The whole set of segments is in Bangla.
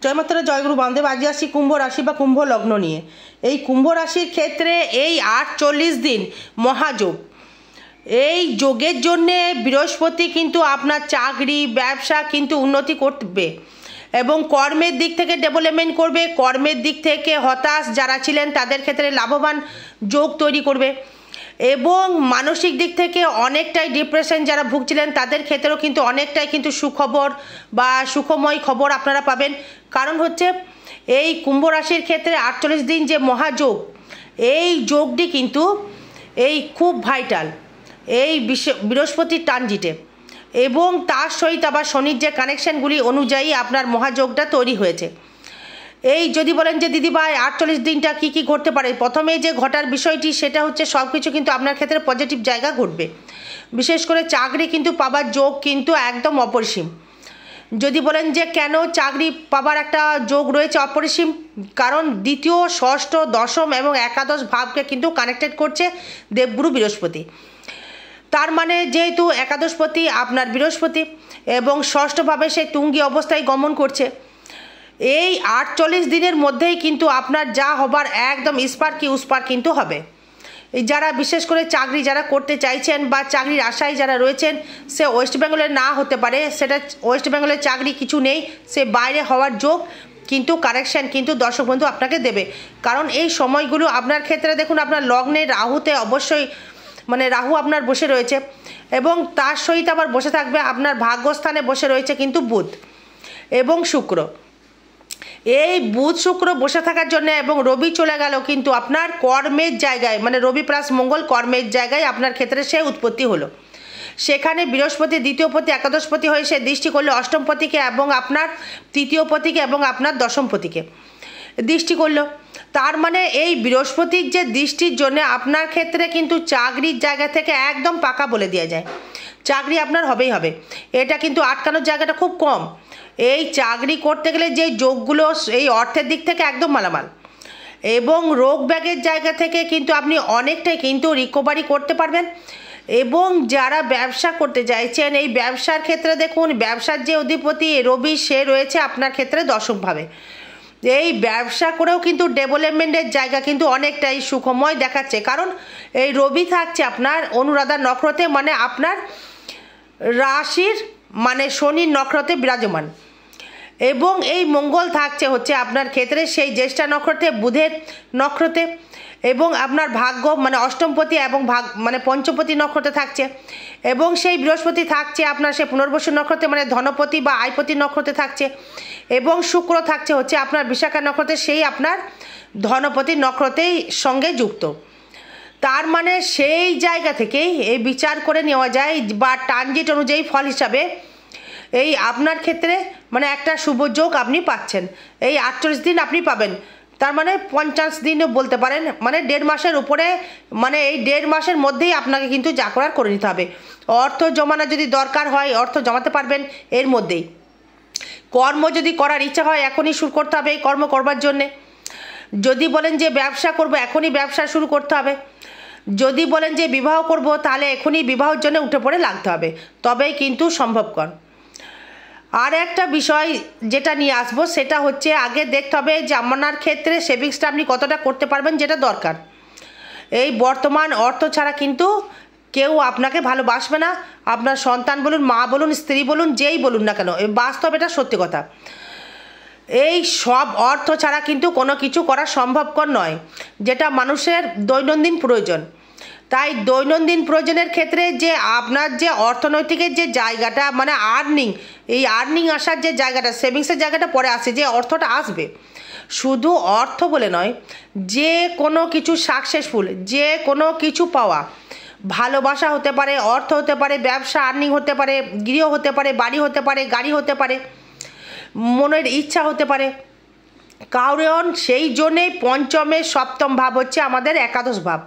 জয় মাতারা, জয়গুরু বামদেব। আজ আসি কুম্ভ রাশি বা কুম্ভ লগ্ন নিয়ে। এই কুম্ভ রাশির ক্ষেত্রে এই 48 দিন মহাযোগ। এই যোগের জন্যে বৃহস্পতি কিন্তু আপনার চাকরি ব্যবসা কিন্তু উন্নতি করবে এবং কর্মের দিক থেকে ডেভেলপমেন্ট করবে। কর্মের দিক থেকে হতাশ যারা ছিলেন তাদের ক্ষেত্রে লাভবান যোগ তৈরি করবে এবং মানসিক দিক থেকে অনেকটাই ডিপ্রেশন যারা ভুগছিলেন তাদের ক্ষেত্রেও কিন্তু অনেকটাই কিন্তু সুখবর বা সুখময় খবর আপনারা পাবেন। কারণ হচ্ছে এই কুম্ভ রাশির ক্ষেত্রে 48 দিন যে মহাযোগ, এই যোগটি কিন্তু এই খুব ভাইটাল এই বৃহস্পতির ট্রানজিটে এবং তার সহিত আবার শনির যে কানেকশানগুলি অনুযায়ী আপনার মহাযোগটা তৈরি হয়েছে। এই যদি বলেন যে দিদিভাই 48 দিনটা কি কি ঘটতে পারে, প্রথমে যে ঘটার বিষয়টি সেটা হচ্ছে সব কিছু কিন্তু আপনার ক্ষেত্রে পজিটিভ জায়গা ঘটবে। বিশেষ করে চাকরি কিন্তু পাবার যোগ কিন্তু একদম অপরিসীম। যদি বলেন যে কেন চাকরি পাবার একটা যোগ রয়েছে অপরিসীম, কারণ দ্বিতীয়, ষষ্ঠ, দশম এবং একাদশ ভাবকে কিন্তু কানেক্টেড করছে দেবগুরু বৃহস্পতি। তার মানে যেহেতু একাদশপতি আপনার বৃহস্পতি এবং ষষ্ঠভাবে সেই তুঙ্গি অবস্থায় গমন করছে, এই 48 দিনের মধ্যেই কিন্তু আপনার যা হবার একদম ইস্পার কি উস্পার কিন্তু হবে। এই যারা বিশেষ করে চাকরি যারা করতে চাইছেন বা চাকরির আশায় যারা রয়েছেন, সে ওয়েস্ট বেঙ্গলের না হতে পারে, সেটা ওয়েস্ট বেঙ্গলের চাকরি কিছু নেই, সে বাইরে হওয়ার যোগ কিন্তু কারেকশান কিন্তু দর্শক বন্ধু আপনাকে দেবে। কারণ এই সময়গুলো আপনার ক্ষেত্রে দেখুন আপনার লগ্নে রাহুতে অবশ্যই মানে রাহু আপনার বসে রয়েছে এবং তার সহিত আবার বসে থাকবে আপনার ভাগ্যস্থানে বসে রয়েছে কিন্তু বুধ এবং শুক্র। এই বুধ শুক্র বসে থাকার জন্য এবং রবি চলে গেল কিন্তু আপনার কর্মের জায়গায়, মানে রবি প্লাস মঙ্গল কর্মের জায়গায় আপনার ক্ষেত্রে সে উৎপত্তি হলো। সেখানে বৃহস্পতি দ্বিতীয়পতি একাদশপতি হয়ে সে দৃষ্টি করলো অষ্টমপতিকে এবং আপনার তৃতীয়পতিকে এবং আপনার দশমপতিকে দৃষ্টি করলো। তার মানে এই বৃহস্পতির যে দৃষ্টির জন্য আপনার ক্ষেত্রে কিন্তু চাকরির জায়গা থেকে একদম পাকা বলে দেওয়া যায়, চাকরি আপনার হবেই হবে। এটা কিন্তু আটকানোর জায়গাটা খুব কম। এই চাকরি করতে গেলে যে যোগগুলো এই অর্থের দিক থেকে একদম মালামাল এবং রোগ ব্যাগের জায়গা থেকে কিন্তু আপনি অনেকটাই কিন্তু রিকভারি করতে পারবেন। এবং যারা ব্যবসা করতে চাইছেন এই ব্যবসার ক্ষেত্রে দেখুন ব্যবসার যে অধিপতি রবি সে রয়েছে আপনার ক্ষেত্রে দশমভাবে। এই ব্যবসা করেও কিন্তু ডেভেলপমেন্টের জায়গা কিন্তু অনেকটাই সুখময় দেখাচ্ছে, কারণ এই রবি থাকছে আপনার অনুরাধার নক্ষত্রে, মানে আপনার রাশির মানে শনির নক্ষত্রে বিরাজমান এবং এই মঙ্গল থাকছে হচ্ছে আপনার ক্ষেত্রে সেই জ্যেষ্ঠা নক্ষত্রে বুধের নক্ষত্রে এবং আপনার ভাগ্য মানে অষ্টমপতি এবং মানে পঞ্চমপতি নক্ষত্রে থাকছে এবং সেই বৃহস্পতি থাকছে আপনার সেই পুনর্বসু নক্ষত্রে মানে ধনপতি বা আয়পতি নক্ষত্রে থাকছে এবং শুক্র থাকছে হচ্ছে আপনার বিশাখা নক্ষত্রে সেই আপনার ধনপতি নক্ষত্রের সঙ্গে যুক্ত। তার মানে সেই জায়গা থেকেই এই বিচার করে নেওয়া যায় বা ট্রানজিট অনুযায়ী ফল হিসাবে এই আপনার ক্ষেত্রে মানে একটা শুভ যোগ আপনি পাচ্ছেন। এই 48 দিন আপনি পাবেন, তার মানে 50 দিনও বলতে পারেন, মানে 1.5 মাসের উপরে, মানে এই 1.5 মাসের মধ্যেই আপনাকে কিন্তু যা করার করে নিতে হবে। অর্থ জমানো যদি দরকার হয় অর্থ জমাতে পারবেন এর মধ্যেই। কর্ম যদি করার ইচ্ছা হয় এখনই শুরু করতে হবে এই কর্ম করবার জন্যে। যদি বলেন যে ব্যবসা করব এখনই ব্যবসা শুরু করতে হবে। যদি বলেন যে বিবাহ করব তাহলে এখনই বিবাহের জন্য উঠে পড়ে লাগতে হবে, তবেই কিন্তু সম্ভবকর। আর একটা বিষয় যেটা নিয়ে আসবো সেটা হচ্ছে আগে দেখতে হবে যে আপনার ক্ষেত্রে সেভিংসটা আপনি কতটা করতে পারবেন যেটা দরকার। এই বর্তমান অর্থ ছাড়া কিন্তু কেউ আপনাকে ভালোবাসবে না, আপনার সন্তান বলুন, মা বলুন, স্ত্রী বলুন, যেই বলুন না কেন, বাস্তব এটা সত্যি কথা। এই সব অর্থ ছাড়া কিন্তু কোনো কিছু করা সম্ভবকর নয়, যেটা মানুষের দৈনন্দিন প্রয়োজন। তাই দৈনন্দিন প্রয়োজনের ক্ষেত্রে যে আপনার যে অর্থনৈতিকের যে জায়গাটা মানে আর্নিং, এই আর্নিং আসার যে জায়গাটা সেভিংসের জায়গাটা পরে আসে, যে অর্থটা আসবে শুধু অর্থ বলে নয়, যে কোনো কিছু সাকসেসফুল, যে কোনো কিছু পাওয়া, ভালোবাসা হতে পারে, অর্থ হতে পারে, ব্যবসা আর্নিং হতে পারে, গৃহ হতে পারে, বাড়ি হতে পারে, গাড়ি হতে পারে, মনের ইচ্ছা হতে পারে কারণ সেই জন্যেই পঞ্চমের সপ্তম ভাব হচ্ছে আমাদের একাদশ ভাব।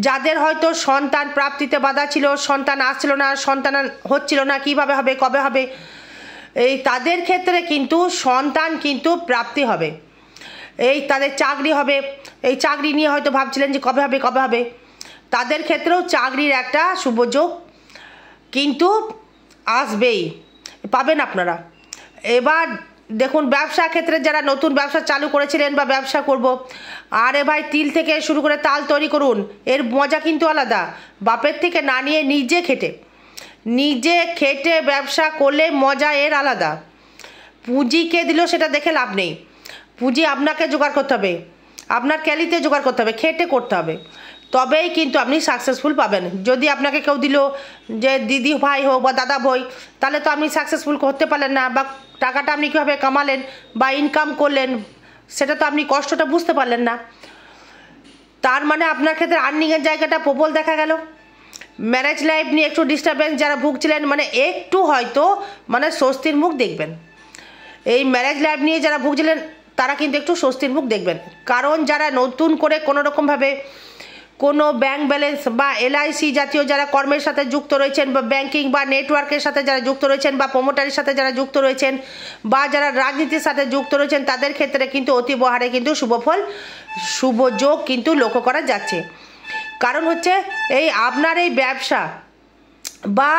যাদের হয়তো সন্তান প্রাপ্তিতে বাধা ছিল, সন্তান আসছিল না, সন্তান হচ্ছিল না, কিভাবে হবে, কবে হবে, এই তাদের ক্ষেত্রে কিন্তু সন্তান কিন্তু প্রাপ্তি হবে। এই তাদের চাকরি হবে, এই চাকরি নিয়ে হয়তো ভাবছিলেন যে কবে হবে কবে হবে, তাদের ক্ষেত্রেও চাকরির একটা শুভযোগ কিন্তু আসবেই, পাবেন আপনারা। এবার দেখুন ব্যবসা ক্ষেত্রে যারা নতুন ব্যবসা চালু করেছিলেন বা ব্যবসা করব, আরে ভাই তিল থেকে শুরু করে তাল তৈরি করুন, এর মজা কিন্তু আলাদা। বাপের থেকে না নিয়ে নিজে খেটে ব্যবসা করলে মজা এর আলাদা। পুঁজি কে দিল সেটা দেখে লাভ নেই, পুঁজি আপনাকে জোগাড় করতে হবে, আপনার ক্যালিতে জোগাড় করতে হবে, খেটে করতে হবে, তবেই কিন্তু আপনি সাকসেসফুল পাবেন। যদি আপনাকে কেউ দিল যে দিদি ভাই হোক বা দাদা ভাই, তাহলে তো আপনি সাকসেসফুল করতে পারলেন না, বা টাকাটা আপনি কীভাবে কামালেন বা ইনকাম করলেন সেটা তো আপনি কষ্টটা বুঝতে পারলেন না। তার মানে আপনার ক্ষেত্রে আর্নিংয়ের জায়গাটা প্রবল দেখা গেল। ম্যারেজ লাইফ নিয়ে একটু ডিস্টারবেন্স যারা ভুগছিলেন, মানে একটু হয়তো মানে স্বস্তির মুখ দেখবেন। এই ম্যারেজ লাইফ নিয়ে যারা ভুগছিলেন তারা কিন্তু একটু স্বস্তির মুখ দেখবেন, কারণ যারা নতুন করে কোনো রকমভাবে কোনো ব্যাংক ব্যালেন্স বা এলআইসি জাতীয় যারা কর্মের সাথে যুক্ত রয়েছেন, বা ব্যাংকিং বা নেটওয়ার্কের সাথে যারা যুক্ত রয়েছেন, বা প্রমোটারের সাথে যারা যুক্ত রয়েছেন, বা যারা রাজনীতির সাথে যুক্ত রয়েছেন, তাদের ক্ষেত্রে কিন্তু অতীব হারে কিন্তু শুভফল শুভ যোগ কিন্তু লক্ষ্য করা যাচ্ছে। কারণ হচ্ছে এই আপনার এই ব্যবসা বা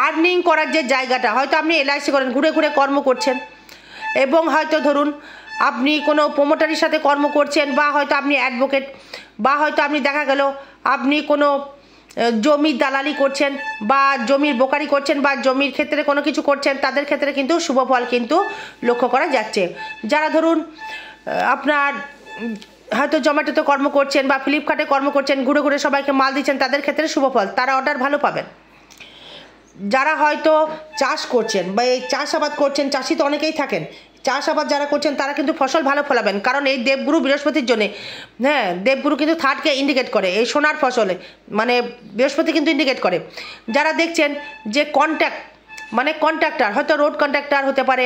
আর্নিং করার যে জায়গাটা, হয়তো আপনি এলআইসি করেন, ঘুরে ঘুরে কর্ম করছেন, এবং হয়তো ধরুন আপনি কোনো প্রমোটারের সাথে কর্ম করছেন, বা হয়তো আপনি অ্যাডভোকেট, বা হয়তো আপনি দেখা গেল আপনি কোনো জমির দালালি করছেন, বা জমির বোকারি করছেন, বা জমির ক্ষেত্রে কোনো কিছু করছেন, তাদের ক্ষেত্রে কিন্তু শুভ ফল কিন্তু লক্ষ্য করা যাচ্ছে। যারা ধরুন আপনার হয়তো জোম্যাটোতে কর্ম করছেন বা ফ্লিপকার্টে কর্ম করছেন, ঘুরে ঘুরে সবাইকে মাল দিচ্ছেন, তাদের ক্ষেত্রে শুভ ফল, তারা অর্ডার ভালো পাবেন। যারা হয়তো চাষ করছেন বা এই চাষাবাদ করছেন, চাষি তো অনেকেই থাকেন, চাষাবাদ যারা করছেন তারা কিন্তু ফসল ভালো ফলাবেন, কারণ এই দেবগুরু বৃহস্পতির জন্যে, হ্যাঁ দেবগুরু কিন্তু থার্ডকে ইন্ডিকেট করে এই সোনার ফসলে, মানে বৃহস্পতি কিন্তু ইন্ডিকেট করে। যারা দেখছেন যে কন্ট্রাক্টর, হয়তো রোড কন্ট্রাক্টর হতে পারে,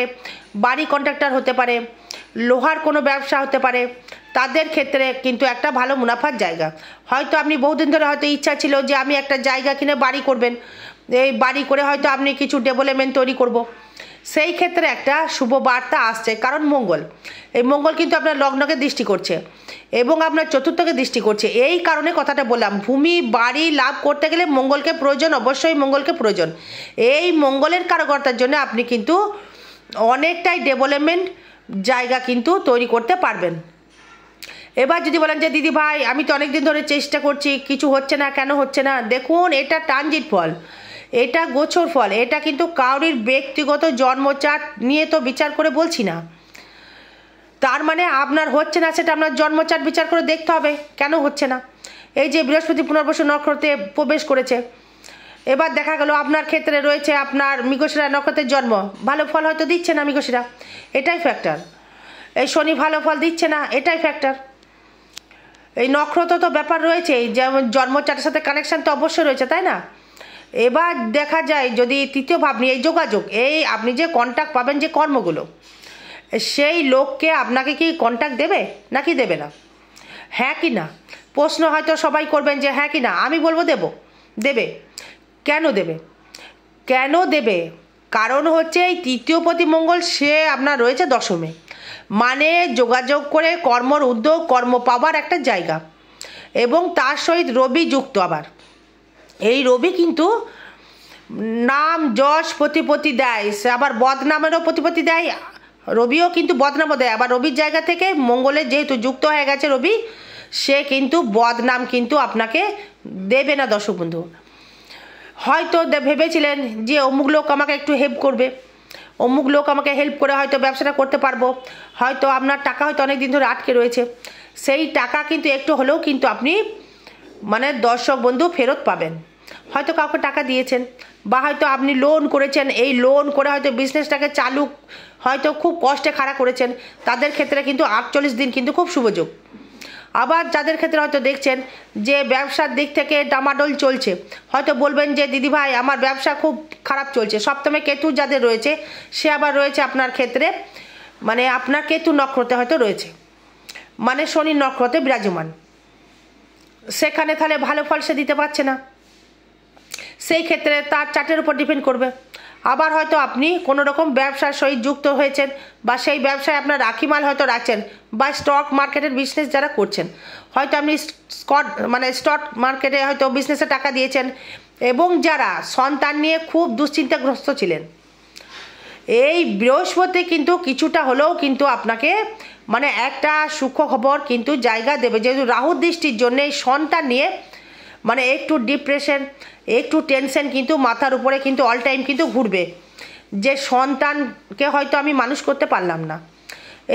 বাড়ি কন্ট্রাক্টর হতে পারে, লোহার কোনো ব্যবসা হতে পারে, তাদের ক্ষেত্রে কিন্তু একটা ভালো মুনাফার জায়গা। হয়তো আপনি বহুদিন ধরে হয়তো ইচ্ছা ছিল যে আমি একটা জায়গা কিনে বাড়ি করবেন, এই বাড়ি করে হয়তো আপনি কিছু ডেভেলপমেন্ট তৈরি করব, সেই ক্ষেত্রে একটা শুভ বার্তা আসছে, কারণ এই মঙ্গল কিন্তু আপনার লগ্নকে দৃষ্টি করছে এবং আপনার চতুর্থকে দৃষ্টি করছে। এই কারণে কথাটা বললাম, ভূমি বাড়ি লাভ করতে গেলে মঙ্গলকে প্রয়োজন, অবশ্যই মঙ্গলকে প্রয়োজন। এই মঙ্গলের কারকর্তার জন্য আপনি কিন্তু অনেকটাই ডেভেলপমেন্ট জায়গা কিন্তু তৈরি করতে পারবেন। এবার যদি বলেন যে দিদি ভাই আমি তো অনেক দিন ধরে চেষ্টা করছি, কিছু হচ্ছে না, কেন হচ্ছে না? দেখুন এটা ট্রানজিট ফল, এটা গোচর ফল, এটা কিন্তু কাউরির ব্যক্তিগত জন্মচার্ট নিয়ে তো বিচার করে বলছি না। তার মানে আপনার হচ্ছে না সেটা আপনার জন্মচার্ট বিচার করে দেখতে হবে কেন হচ্ছে না। এই যে বৃহস্পতি পুনর্বসু নক্ষত্রে প্রবেশ করেছে, এবার দেখা গেল আপনার ক্ষেত্রে রয়েছে আপনার মৃগশিরা নক্ষত্রের জন্ম, ভালো ফল হয়তো দিচ্ছে না মৃগশিরা, এটাই ফ্যাক্টর। এই শনি ভালো ফল দিচ্ছে না, এটাই ফ্যাক্টর। এই নক্ষত্র তো ব্যাপার রয়েছে, যেমন জন্মচার্টের সাথে কানেকশান তো অবশ্যই রয়েছে, তাই না? এবার দেখা যায় যদি তৃতীয় ভাব নিয়ে এই যোগাযোগ, এই আপনি যে কন্ট্যাক্ট পাবেন যে কর্মগুলো, সেই লোককে আপনাকে কি কন্ট্যাক্ট দেবে নাকি দেবে না, হ্যাঁ কি না? প্রশ্ন হয়তো সবাই করবেন যে হ্যাঁ কি না, আমি বলবো দেবে। কেন দেবে? কারণ হচ্ছে এই তৃতীয়পতি মঙ্গল সে আপনার রয়েছে দশমে, মানে যোগাযোগ করে কর্মর উদ্যোগ, কর্ম পাবার একটা জায়গা, এবং তার সহিত রবি যুক্ত। আবার এই রবি কিন্তু নাম যশ প্রতিপত্তি দেয়, সে আবার বদনামেরও প্রতিপত্তি দেয়, রবিও কিন্তু বদনামও দেয়। আবার রবির জায়গা থেকে মঙ্গলের যেহেতু যুক্ত হয়ে গেছে রবি, সে কিন্তু বদনাম কিন্তু আপনাকে দেবে না। দর্শক বন্ধু, হয়তো ভেবেছিলেন যে অমুক লোক আমাকে একটু হেল্প করবে, অমুক লোক আমাকে হেল্প করে হয়তো ব্যবসাটা করতে পারবো, হয়তো আপনার টাকা হয়তো অনেক দিন ধরে আটকে রয়েছে, সেই টাকা কিন্তু একটু হলেও কিন্তু আপনি মানে দর্শক বন্ধু ফেরত পাবেন। হয়তো কাউকে টাকা দিয়েছেন, বা হয়তো আপনি লোন করেছেন, এই লোন করে হয়তো বিজনেসটাকে চালু হয়তো খুব কষ্টে খাড়া করেছেন, তাদের ক্ষেত্রে কিন্তু 48 দিন কিন্তু খুব শুভযোগ। আবার যাদের ক্ষেত্রে হয়তো দেখছেন যে ব্যবসার দিক থেকে ডামাডোল চলছে, হয়তো বলবেন যে দিদি ভাই আমার ব্যবসা খুব খারাপ চলছে, সপ্তমে কেতু যাদের রয়েছে সে আবার রয়েছে আপনার ক্ষেত্রে, মানে আপনার কেতু নক্ষত্রে হয়তো রয়েছে, মানে শনির নক্ষত্রে বিরাজমান, সেখানে তাহলে ভালো ফল সে দিতে পারছে না, সেই ক্ষেত্রে তার চার্টের উপর ডিপেন্ড করবে। আবার হয়তো আপনি কোনো রকম ব্যবসার সহিত যুক্ত হয়েছেন, বা সেই ব্যবসায় আপনার রাখি মাল হয়তো রাখছেন, বা স্টক মার্কেটের বিজনেস যারা করছেন, হয়তো আপনি স্টক মার্কেটে হয়তো বিজনেসে টাকা দিয়েছেন, এবং যারা সন্তান নিয়ে খুব দুশ্চিন্তাগ্রস্ত ছিলেন, এই বৃহস্পতি কিন্তু কিছুটা হলেও কিন্তু আপনাকে মানে একটা সুখবর কিন্তু জায়গা দেবে, যেহেতু রাহুর দৃষ্টির জন্য এই সন্তান নিয়ে মানে একটু ডিপ্রেশন, একটু টেনশন কিন্তু মাথার উপরে কিন্তু অল টাইম কিন্তু ঘুরবে, যে সন্তানকে হয়তো আমি মানুষ করতে পারলাম না,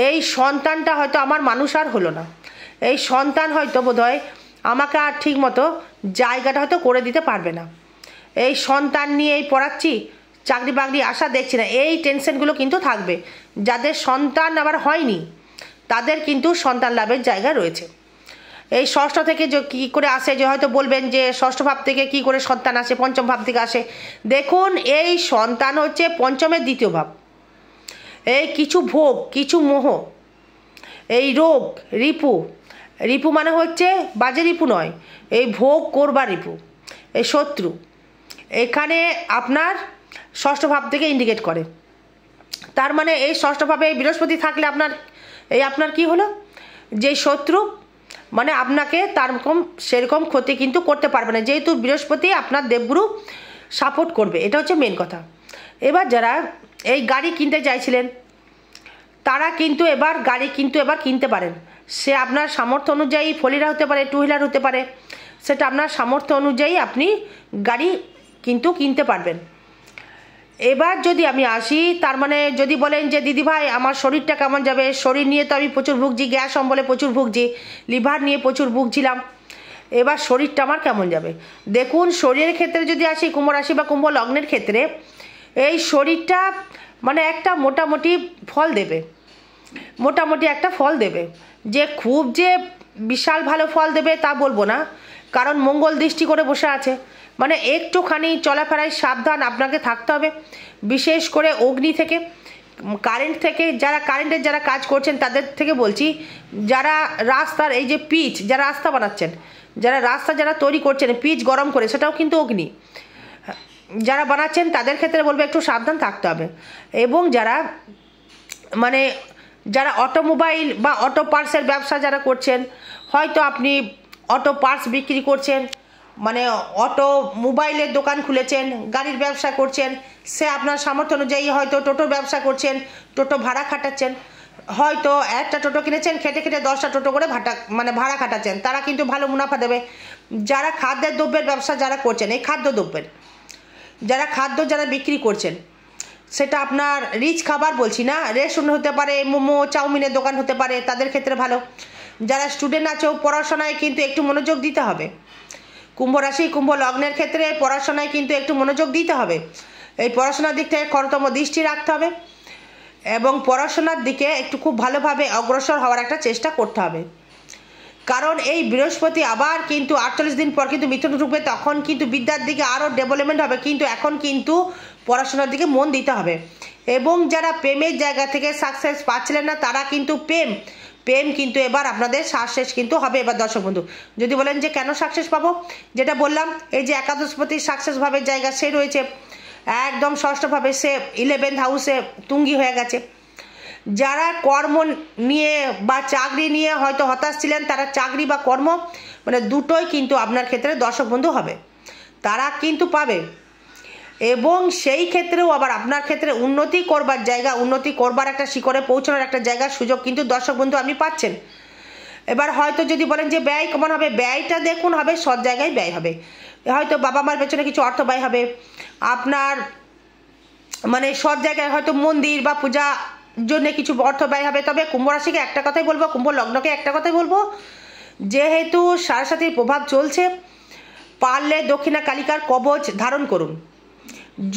এই সন্তানটা হয়তো আমার মানুষ আর হলো না, এই সন্তান হয়তো বোধহয় আমাকে আর ঠিক মতো জায়গাটা হয়তো করে দিতে পারবে না, এই সন্তান নিয়েই পড়াচ্ছি, চাকরি বাকরি আশা দেখছি না, এই টেনশনগুলো কিন্তু থাকবে। যাদের সন্তান আবার হয়নি তাদের কিন্তু সন্তান লাভের জায়গা রয়েছে। এই ষষ্ঠ থেকে যে কী করে আসে, যে হয়তো বলবেন যে ষষ্ঠ ভাব থেকে কি করে সন্তান আসে, পঞ্চম ভাব থেকে আসে। দেখুন এই সন্তান হচ্ছে পঞ্চমের দ্বিতীয় ভাব। এই কিছু ভোগ, কিছু মোহ, এই রোগ, রিপু, রিপু মানে হচ্ছে বাজে রিপু নয়, এই ভোগ করবা রিপু, এই শত্রু, এখানে আপনার ষষ্ঠ ভাব থেকে ইন্ডিকেট করে। তার মানে এই ষষ্ঠ ভাবে বৃহস্পতি থাকলে আপনার কি হলো, যে শত্রু মানে আপনাকে তারকম সেরকম ক্ষতি কিন্তু করতে পারবে না, যেহেতু বৃহস্পতি আপনার দেবগুরু সাপোর্ট করবে, এটা হচ্ছে মেন কথা। এবার যারা এই গাড়ি কিনতে চাইছিলেন তারা কিন্তু এবার গাড়ি কিনতে পারেন। সে আপনার সামর্থ্য অনুযায়ী, ফোর হতে পারে, টু হুইলার হতে পারে, সেটা আপনার সামর্থ্য অনুযায়ী আপনি গাড়ি কিন্তু কিনতে পারবেন। এবার যদি আমি আসি, তার মানে যদি বলেন যে দিদিভাই আমার শরীরটা কেমন যাবে, শরীর নিয়ে তো আমি প্রচুর ভুগছি, গ্যাস অম্বলে প্রচুর ভুগছি, লিভার নিয়ে প্রচুর ভুগছিলাম, এবার শরীরটা আমার কেমন যাবে। দেখুন শরীরের ক্ষেত্রে যদি আসি, কুম্ভ রাশি বা কুম্ভ লগ্নের ক্ষেত্রে এই শরীরটা মানে একটা মোটামুটি ফল দেবে, মোটামুটি একটা ফল দেবে, যে খুব যে বিশাল ভালো ফল দেবে তা বলবো না, কারণ মঙ্গল দৃষ্টি করে বসে আছে, মানে একটুখানি চলাফেরায় সাবধান আপনাকে থাকতে হবে, বিশেষ করে অগ্নি থেকে, কারেন্ট থেকে, যারা কারেন্টের যারা কাজ করছেন তাদের থেকে বলছি, যারা রাস্তার এই যে পিচ, যারা রাস্তা বানাচ্ছেন, যারা রাস্তা যারা তৈরি করছেন পিচ গরম করে, সেটাও কিন্তু অগ্নি, যারা বানাচ্ছেন তাদের ক্ষেত্রে বলবো একটু সাবধান থাকতে হবে। এবং যারা মানে যারা অটোমোবাইল বা অটো পার্টসের ব্যবসা যারা করছেন, হয়তো আপনি অটো পার্টস বিক্রি করছেন, মানে অটো মোবাইলের দোকান খুলেছেন, গাড়ির ব্যবসা করছেন, সে আপনার সামর্থ্য অনুযায়ী হয়তো টোটোর ব্যবসা করছেন, টোটো ভাড়া খাটাচ্ছেন, হয়তো একটা টোটো কিনেছেন, খেটে খেটে 10টা টোটো করে ভাড়া খাটাচ্ছেন, তারা কিন্তু ভালো মুনাফা দেবে। যারা খাদ্যের দ্রব্যের ব্যবসা যারা করছেন, এই খাদ্যদ্রব্যের যারা বিক্রি করছেন, সেটা আপনার রিচ খাবার বলছি না, রেস্টুরেন্ট হতে পারে, মোমো চাউমিনের দোকান হতে পারে, তাদের ক্ষেত্রে ভালো। যারা স্টুডেন্ট আছো পড়াশোনায় কিন্তু একটু মনোযোগ দিতে হবে, কুম্ভ রাশি কুম্ভ লগ্নের ক্ষেত্রে পড়াশোনায় কিন্তু একটু মনোযোগ দিতে হবে, এই পড়াশোনার দিক থেকে খরতম দৃষ্টি রাখতে হবে এবং পড়াশোনার দিকে একটু খুব ভালোভাবে অগ্রসর হওয়ার একটা চেষ্টা করতে হবে। কারণ এই বৃহস্পতি আবার কিন্তু 48 দিন পর কিন্তু মিথুন ঢুকবে, তখন কিন্তু বিদ্যার দিকে আরও ডেভেলপমেন্ট হবে, কিন্তু এখন কিন্তু পড়াশোনার দিকে মন দিতে হবে। এবং যারা প্রেমের জায়গা থেকে সাকসেস পাচ্ছিলেন না, তারা কিন্তু প্রেম কিন্তু এবার আপনাদের সাকসেস কিন্তু হবে। এবার দর্শক বন্ধু যদি বলেন যে কেন সাকসেস পাবো, যেটা বললাম, এই যে একাদশপতি সাকসেস ভাবের জায়গা সে রয়েছে, একদম ষষ্ঠভাবে সে 11th হাউসে তুঙ্গি হয়ে গেছে। যারা কর্ম নিয়ে বা চাকরি নিয়ে হয়তো হতাশ ছিলেন, তারা চাকরি বা কর্ম মানে দুটোই কিন্তু আপনার ক্ষেত্রে দর্শক বন্ধু হবে, তারা কিন্তু পাবে। এবং সেই ক্ষেত্রেও আবার আপনার ক্ষেত্রে উন্নতি করবার জায়গা, উন্নতি করবার একটা শিখরে পৌঁছানোর একটা জায়গার সুযোগ কিন্তু দর্শক বন্ধু আপনি পাচ্ছেন। এবার হয়তো যদি বলেন যে ব্যয় কেমন হবে, ব্যয়টা দেখুন হবে সব জায়গায় ব্যয় হবে, হয়তো বাবা মার পেছনে কিছু অর্থ ব্যয় হবে, আপনার মানে সব জায়গায় হয়তো মন্দির বা পূজা জন্য কিছু অর্থ ব্যয় হবে। তবে কুম্ভ রাশিকে একটা কথাই বলবো, কুম্ভ লগ্নকে একটা কথাই বলবো, যেহেতু সাড়ে প্রভাব চলছে, পারলে দক্ষিণা কালিকার কবচ ধারণ করুন।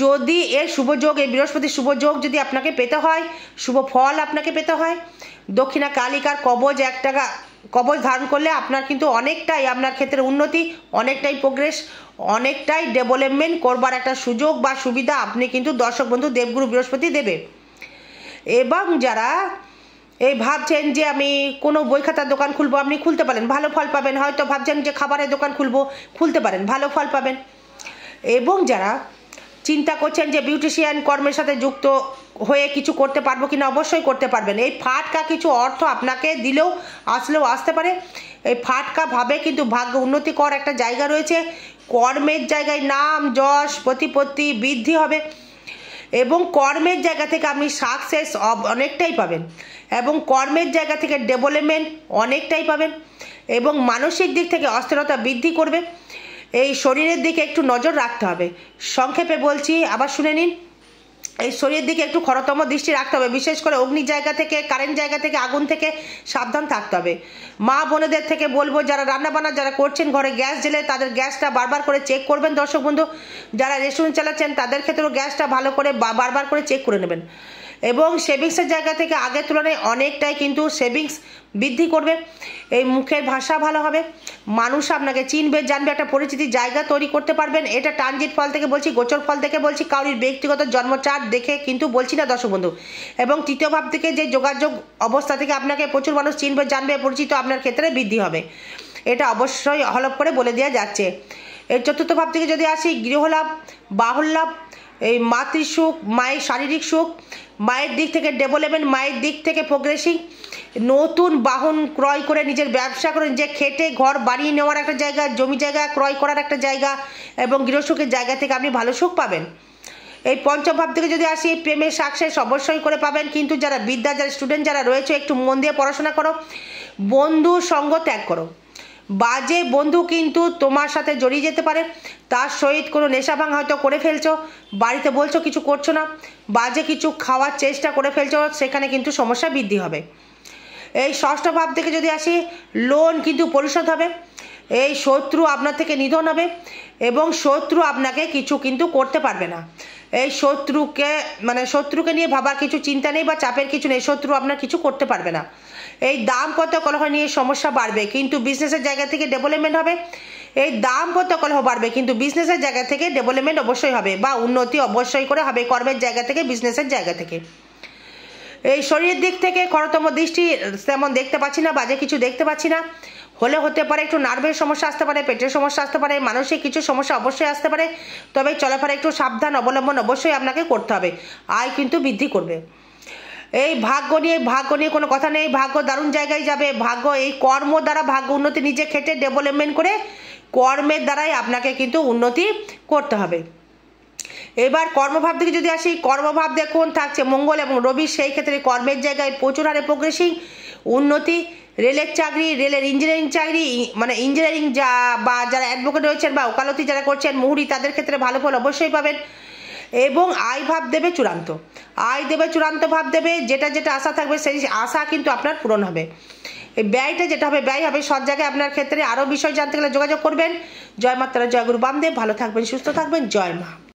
যদি এর শুভযোগ, এই বৃহস্পতির শুভযোগ যদি আপনাকে পেতে হয়, শুভ ফল আপনাকে পেতে হয়, দক্ষিণা কালিকার কবচ কবচ ধারণ করলে আপনার কিন্তু অনেকটাই আপনার ক্ষেত্রে উন্নতি, অনেকটাই প্রোগ্রেস, অনেকটাই ডেভেলপমেন্ট করবার একটা সুযোগ বা সুবিধা আপনি কিন্তু দর্শক বন্ধু দেবগুরু বৃহস্পতি দেবে। এবং যারা এই ভাবছেন যে আমি কোনো বই খাতার দোকান খুলবো, আপনি খুলতে পারেন, ভালো ফল পাবেন। হয়তো ভাবছেন যে খাবারের দোকান খুলতে পারেন, ভালো ফল পাবেন। এবং যারা চিন্তা করছেন যে বিউটিশিয়ান কর্মের সাথে যুক্ত হয়ে কিছু করতে পারবো কিনা, অবশ্যই করতে পারবেন। এই ফাটকা কিছু অর্থ আপনাকে দিলেও আসলেও আসতে পারে, এই ফাটকা ভাবে কিন্তু ভাগ্য উন্নতি করার একটা জায়গা রয়েছে, কর্মের জায়গায় নাম যশ প্রতিপত্তি বৃদ্ধি হবে। এবং কর্মের জায়গা থেকে আপনি সাকসেস অনেকটাই পাবেন, এবং কর্মের জায়গা থেকে ডেভেলপমেন্ট অনেকটাই পাবেন, এবং মানসিক দিক থেকে অস্থিরতা বৃদ্ধি করবে। এই শরীরের দিকে একটু নজর রাখতে হবে। সংক্ষেপে বলছি, আবার শুনে নিন। এই শরীরের দিকে একটু খরতম দৃষ্টি রাখতে হবে, বিশেষ করে অগ্নির জায়গা থেকে, কারেন্ট জায়গা থেকে, আগুন থেকে সাবধান থাকতে হবে। মা বোনেদের থেকে বলবো, যারা রান্নাবান্না যারা করছেন, ঘরে গ্যাস জ্বেলে তাদের গ্যাসটা বারবার করে চেক করবেন। দর্শক বন্ধু, যারা রেস্টুরেন্ট চালাচ্ছেন তাদের ক্ষেত্রেও গ্যাসটা ভালো করে বারবার করে চেক করে নেবেন। এবং সেভিংসের জায়গা থেকে আগের তুলনায় অনেকটাই কিন্তু সেভিংস বৃদ্ধি করবে। এই মুখের ভাষা ভালো হবে, মানুষ আপনাকে চিনবে, জানবে, একটা পরিচিতির জায়গা তৈরি করতে পারবেন। এটা ট্রানজিট ফল থেকে বলছি, গোচর ফল থেকে বলছি, কারোর ব্যক্তিগত জন্মচার্ট দেখে কিন্তু বলছি না দর্শক বন্ধু। এবং তৃতীয় ভাব থেকে যে যোগাযোগ অবস্থা থেকে আপনাকে প্রচুর মানুষ চিনবে, জানবে, পরিচিত আপনার ক্ষেত্রে বৃদ্ধি হবে, এটা অবশ্যই হলপ করে বলে দেওয়া যাচ্ছে। এর চতুর্থ ভাব থেকে যদি আসি, গৃহলাভ, বাহুল্লাভ, এই মাতৃসুখ, মায়ের শারীরিক সুখ, মায়ের দিক থেকে ডেভেলপমেন্ট, মায়ের দিক থেকে প্রোগ্রেসিং, নতুন বাহন ক্রয় করে নিজের ব্যবসা করে যে খেটে ঘর বাড়িয়ে নেওয়ার একটা জায়গা, জমি জায়গা ক্রয় করার একটা জায়গা, এবং গৃহসুখের জায়গা থেকে আপনি ভালো সুখ পাবেন। এই পঞ্চম ভাব থেকে যদি আসি, প্রেমের সাকসেস অবশ্যই করে পাবেন, কিন্তু যারা যারা স্টুডেন্ট যারা রয়েছে, একটু মন দিয়ে পড়াশোনা করো, বন্ধু সঙ্গ ত্যাগ করো। বাজে বন্ধু কিন্তু তোমার সাথে জড়িয়ে যেতে পারে, তার সহিত কোনো নেশা ভাঙ হয়তো করে ফেলছো, বাড়িতে বলছো কিছু করছো না, বাজে কিছু খাওয়ার চেষ্টা করে ফেলছো, সেখানে কিন্তু সমস্যা বৃদ্ধি হবে। এই ষষ্ঠ ভাব থেকে যদি আসি, লোন কিন্তু পরিশোধ হবে, এই শত্রু আপনার থেকে নিধন হবে, এবং শত্রু আপনাকে কিছু কিন্তু করতে পারবে না। এই শত্রুকে নিয়ে ভাবার কিছু চিন্তা নেই বা চাপের কিছু নেই, শত্রু আপনার কিছু করতে পারবে না। এই দাম্পত্য কলহ নিয়ে সমস্যা বাড়বে, কিন্তু বিজনেসের জায়গা থেকে ডেভেলপমেন্ট হবে। এই দাম্পত্য কলহ বাড়বে, কিন্তু বিজনেসের জায়গা থেকে ডেভেলপমেন্ট অবশ্যই হবে, বা উন্নতি অবশ্যই করে হবে, কর্মের জায়গা থেকে, বিজনেসের জায়গা থেকে। এই শরীরের দিক থেকে খরতম দৃষ্টি তেমন দেখতে পাচ্ছি না, বাজে কিছু দেখতে পাচ্ছি না। হলে হতে পারে একটু নার্ভের সমস্যা আসতে পারে, পেটের সমস্যা আসতে পারে, মানসিক কিছু সমস্যা অবশ্যই আসতে পারে, তবে চলাফেরা একটু সাবধান অবলম্বন অবশ্যই আপনাকে করতে হবে। আয় কিন্তু বৃদ্ধি করবে। এই ভাগ্য নিয়ে কোনো কথা নেই, ভাগ্য দারুণ জায়গায় যাবে। ভাগ্য এই কর্ম দ্বারা ভাগ্য উন্নতি, নিজে খেটে ডেভেলপমেন্ট করে কর্মের দ্বারাই আপনাকে কিন্তু উন্নতি করতে হবে। এবার কর্মভাব থেকে যদি আসি, কর্মভাব দেখুন থাকছে মঙ্গল এবং রবি, সেই ক্ষেত্রে কর্মের জায়গায় প্রচুর হারে প্রোগ্রেসিং উন্নতি। রেলের চাকরি, রেলের ইঞ্জিনিয়ারিং চাকরি, মানে ইঞ্জিনিয়ারিং বা যারা অ্যাডভোকেট রয়েছেন বা ওকালতি যারা করছেন, মুহুরি, তাদের ক্ষেত্রে ভালো ফল অবশ্যই পাবেন। এবং আয় ভাব দেবে চূড়ান্ত, আয় দেবে চূড়ান্ত ভাব দেবে, যেটা যেটা আশা থাকবে সেই আশা কিন্তু আপনার পূরণ হবে। এই ব্যয়টা যেটা হবে, ব্যয় হবে সব জায়গায় আপনার ক্ষেত্রে। আরও বিষয় জানতে গেলে যোগাযোগ করবেন। জয় মাতারা, জয় গুরু বামদেব। ভালো থাকবেন, সুস্থ থাকবেন, জয় মা।